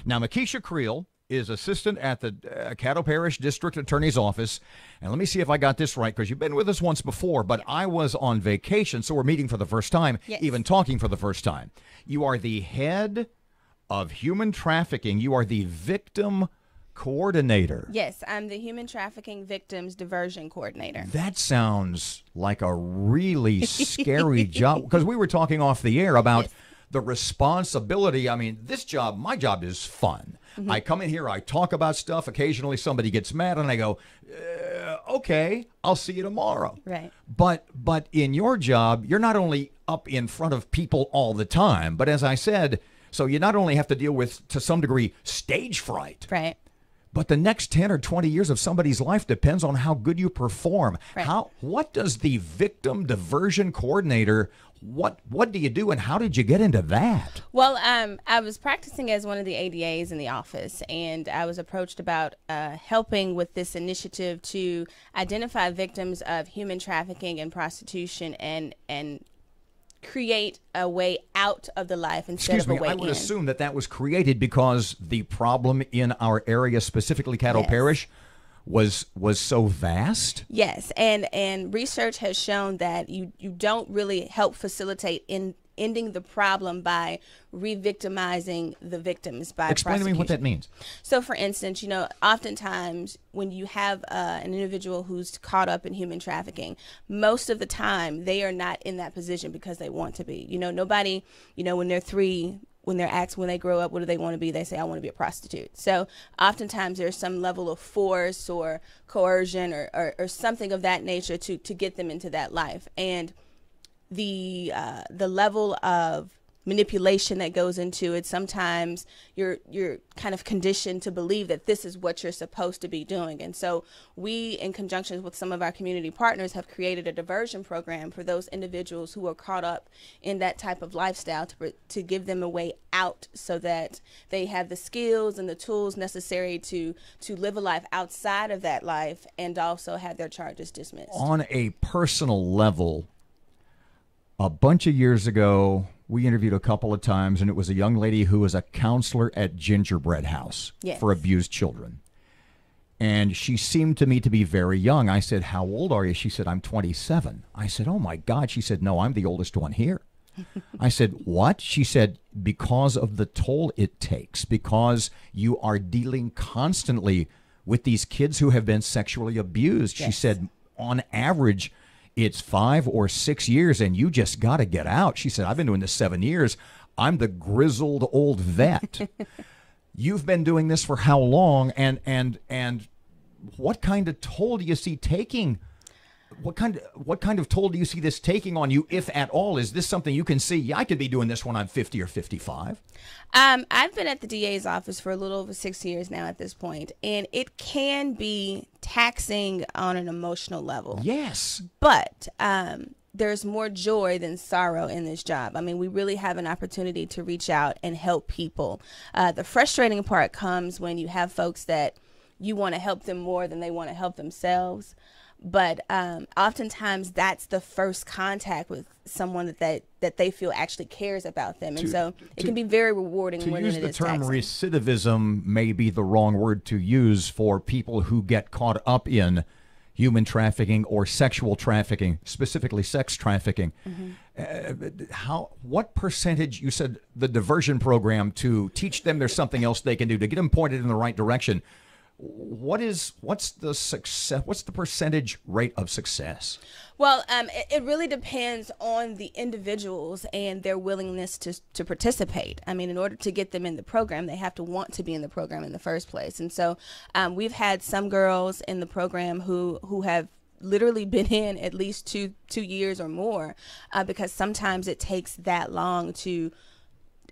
Now, Mekisha Creal is assistant at the Caddo Parish District Attorney's Office. And let me see if I got this right, because you've been with us once before, but I was on vacation, so we're meeting for the first time, even talking for the first time. You are the head of human trafficking. You are the victim coordinator. Yes, I'm the human trafficking victims diversion coordinator. That sounds like a really scary job, because we were talking off the air about the responsibility. I mean, my job is fun. I come in here, I talk about stuff. Occasionally somebody gets mad and I go, okay, I'll see you tomorrow. Right. But in your job, you're not only up in front of people all the time, but as I said, so you not only have to deal with, to some degree, stage fright. Right. But the next 10 or 20 years of somebody's life depends on how good you perform. Right. What does the victim diversion coordinator, what do you do, and how did you get into that? Well, I was practicing as one of the ADAs in the office, and I was approached about helping with this initiative to identify victims of human trafficking and prostitution and create a way out of the life instead of a way in. I would assume that was created because the problem in our area, specifically Caddo Parish, was so vast. Yes, and research has shown that you don't really help facilitate in ending the problem by re-victimizing the victims by Explain to me what that means. So, for instance, you know, oftentimes when you have an individual who's caught up in human trafficking, most of the time they are not in that position because they want to be. You know, nobody, you know, when they're 3, when they're asked when they grow up, what do they want to be? They say, I want to be a prostitute. So oftentimes there's some level of force or coercion or something of that nature to get them into that life. And the level of manipulation that goes into it, sometimes you're kind of conditioned to believe that this is what you're supposed to be doing. And so we, in conjunction with some of our community partners, have created a diversion program for those individuals who are caught up in that type of lifestyle to give them a way out so that they have the skills and the tools necessary to live a life outside of that life and also have their charges dismissed. On a personal level, a bunch of years ago, we interviewed a couple of times, and it was a young lady who was a counselor at Gingerbread House for abused children. And she seemed to me to be very young. I said, how old are you? She said, I'm 27. I said, oh, my God. She said, no, I'm the oldest one here. I said, what? She said, because of the toll it takes, because you are dealing constantly with these kids who have been sexually abused. She said, on average, it's 5 or 6 years, and you just got to get out. She said, I've been doing this 7 years. I'm the grizzled old vet. You've been doing this for how long? And what kind of toll do you see taking? What kind of toll do you see this taking on you, if at all? Is this something you can see? Yeah, I could be doing this when I'm 50 or 55. I've been at the DA's office for a little over 6 years now at this point, and it can be taxing on an emotional level. Yes. But there's more joy than sorrow in this job. I mean, we really have an opportunity to reach out and help people. The frustrating part comes when you have folks that you want to help them more than they want to help themselves. But oftentimes that's the first contact with someone that they feel actually cares about them. And so it can be very rewarding. To use the term recidivism may be the wrong word to use for people who get caught up in human trafficking or sexual trafficking, specifically sex trafficking. What percentage, you said the diversion program to teach them there's something else they can do, to get them pointed in the right direction. What's the percentage rate of success? Well, it really depends on the individuals and their willingness to participate. I mean, in order to get them in the program, they have to want to be in the program in the first place. And so we've had some girls in the program who have literally been in at least two years or more, because sometimes it takes that long to,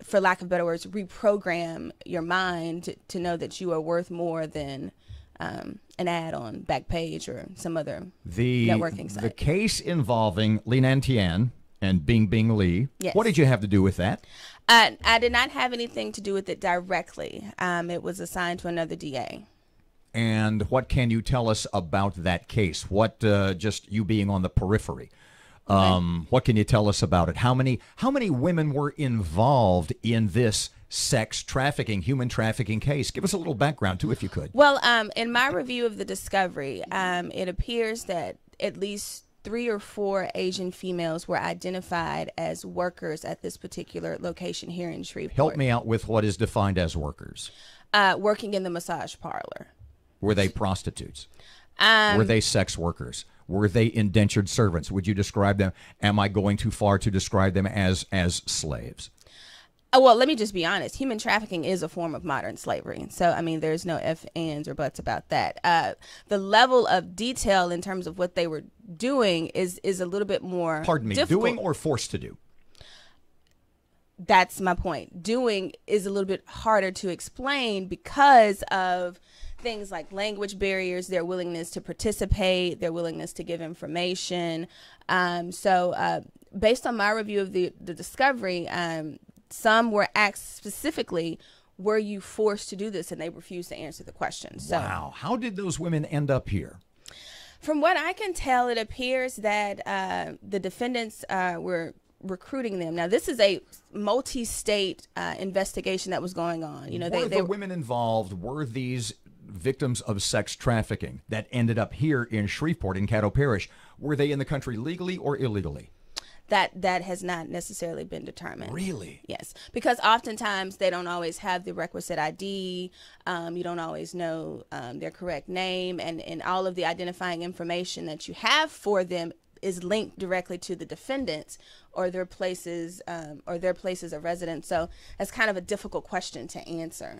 for lack of better words, reprogram your mind to know that you are worth more than an ad on Backpage or some other networking site. The case involving Lee Nantian and Bing Bing Lee, what did you have to do with that? I did not have anything to do with it directly. It was assigned to another DA. And what can you tell us about that case? What, just you being on the periphery? What can you tell us about it? How many women were involved in this sex trafficking, human trafficking case. Give us a little background, too, if you could. Well, in my review of the discovery, it appears that at least 3 or 4 Asian females were identified as workers at this particular location here in Shreveport. Help me out with what is defined as workers. Working in the massage parlor. Were they prostitutes? Were they sex workers? Were they indentured servants? Would you describe them? Am I going too far to describe them as slaves? Well, let me just be honest. Human trafficking is a form of modern slavery. So, I mean, there's no ifs, ands, or buts about that. The level of detail in terms of what they were doing is a little bit more Pardon me, difficult. doing or forced to do? That's my point. Doing is a little bit harder to explain because of things like language barriers, their willingness to participate, their willingness to give information. So based on my review of the discovery, some were asked specifically, were you forced to do this? And they refused to answer the question. So, wow. How did those women end up here? From what I can tell, it appears that the defendants were recruiting them. Now, this is a multi-state investigation that was going on. You know, were the women involved, were these victims of sex trafficking that ended up here in Shreveport in Caddo Parish, were they in the country legally or illegally? That has not necessarily been determined. Really? Yes, because oftentimes they don't always have the requisite ID. You don't always know their correct name, and all of the identifying information that you have for them is linked directly to the defendants or their places of residence. So that's kind of a difficult question to answer.